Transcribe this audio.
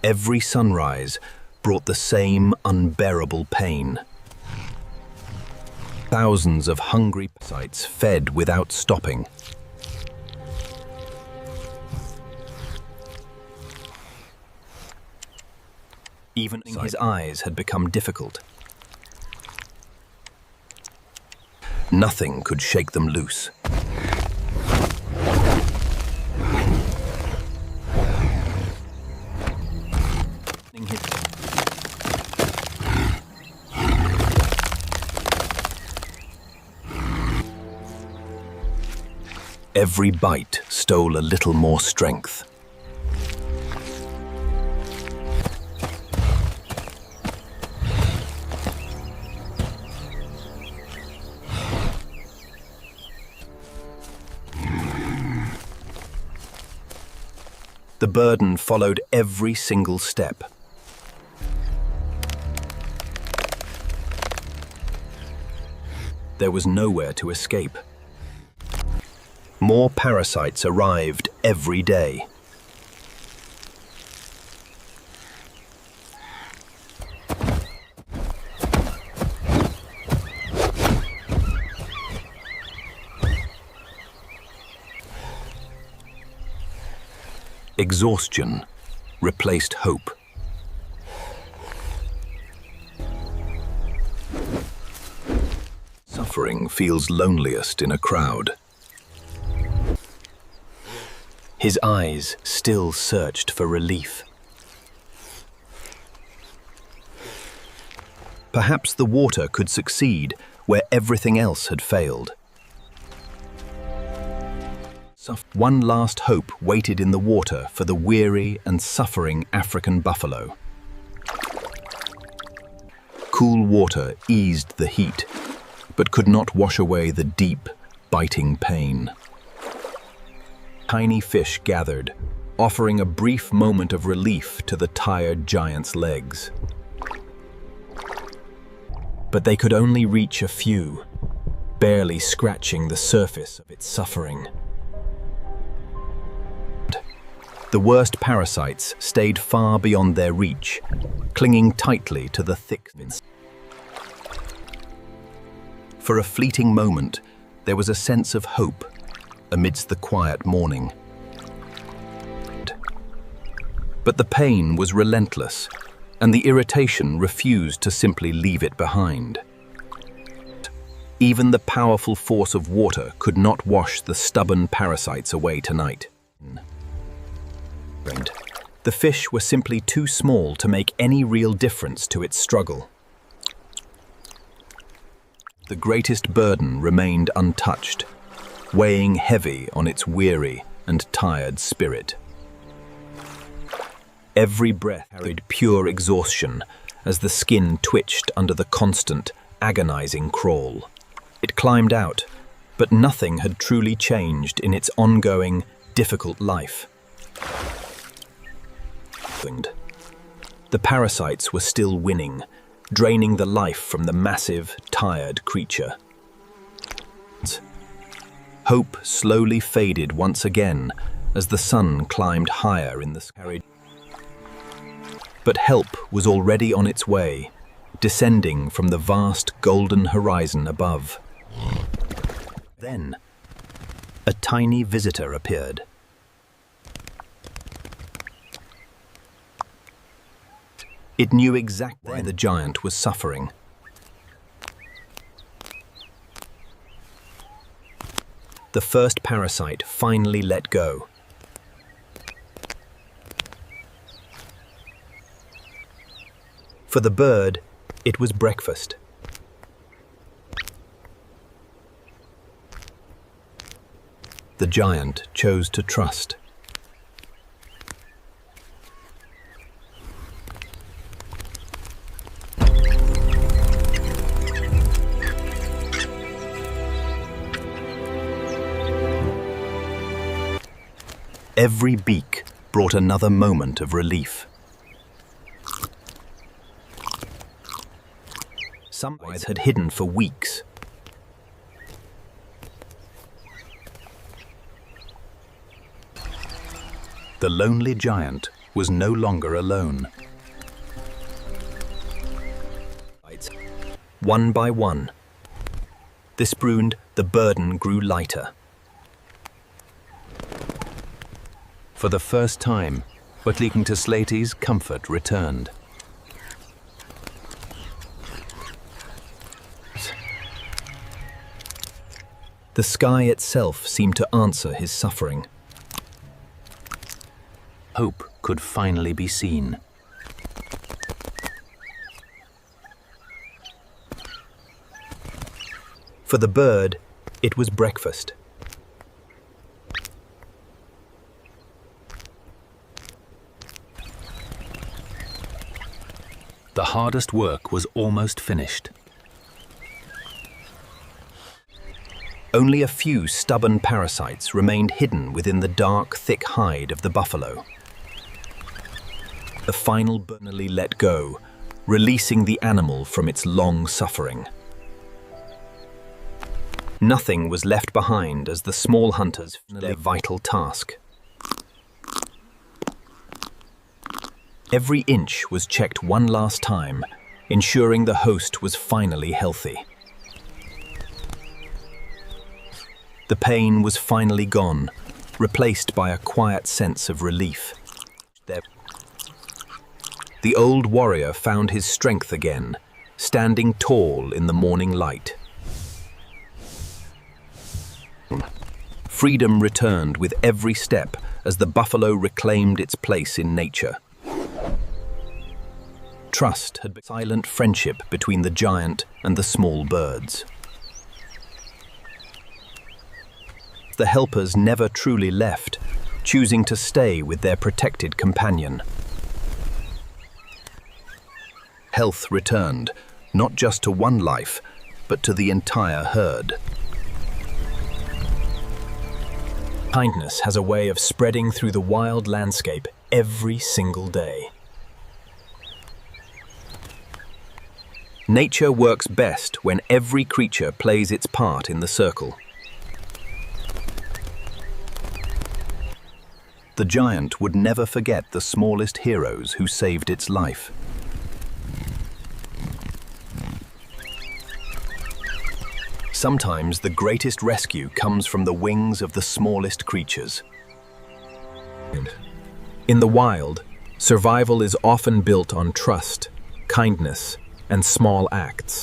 Every sunrise brought the same unbearable pain. Thousands of hungry parasites fed without stopping. Even his eyes had become difficult. Nothing could shake them loose. Every bite stole a little more strength. The burden followed every single step. There was nowhere to escape. More parasites arrived every day. Exhaustion replaced hope. Suffering feels loneliest in a crowd. His eyes still searched for relief. Perhaps the water could succeed where everything else had failed. One last hope waited in the water for the weary and suffering African buffalo. Cool water eased the heat, but could not wash away the deep, biting pain. Tiny fish gathered, offering a brief moment of relief to the tired giant's legs. But they could only reach a few, barely scratching the surface of its suffering. The worst parasites stayed far beyond their reach, clinging tightly to the thick fins. For a fleeting moment, there was a sense of hope amidst the quiet morning. But the pain was relentless, and the irritation refused to simply leave it behind. Even the powerful force of water could not wash the stubborn parasites away tonight. The fish were simply too small to make any real difference to its struggle. The greatest burden remained untouched, weighing heavy on its weary and tired spirit. Every breath carried pure exhaustion as the skin twitched under the constant, agonizing crawl. It climbed out, but nothing had truly changed in its ongoing, difficult life. The parasites were still winning, draining the life from the massive, tired creature. Hope slowly faded once again as the sun climbed higher in the sky. But help was already on its way, descending from the vast golden horizon above. Then, a tiny visitor appeared. It knew exactly why the giant was suffering. The first parasite finally let go. For the bird, it was breakfast. The giant chose to trust. Every beak brought another moment of relief. Some eyes had hidden for weeks. The lonely giant was no longer alone. One by one, this pruned, the burden grew lighter. For the first time, but leaking to Slatey's comfort returned. The sky itself seemed to answer his suffering. Hope could finally be seen. For the bird, it was breakfast. The hardest work was almost finished. Only a few stubborn parasites remained hidden within the dark, thick hide of the buffalo. The final burnily let go, releasing the animal from its long suffering. Nothing was left behind as the small hunters finished their vital task. Every inch was checked one last time, ensuring the host was finally healthy. The pain was finally gone, replaced by a quiet sense of relief. The old warrior found his strength again, standing tall in the morning light. Freedom returned with every step as the buffalo reclaimed its place in nature. Trust had been a silent friendship between the giant and the small birds. The helpers never truly left, choosing to stay with their protected companion. Health returned, not just to one life, but to the entire herd. Kindness has a way of spreading through the wild landscape every single day. Nature works best when every creature plays its part in the circle. The giant would never forget the smallest heroes who saved its life. Sometimes the greatest rescue comes from the wings of the smallest creatures. In the wild, survival is often built on trust, kindness, and small acts.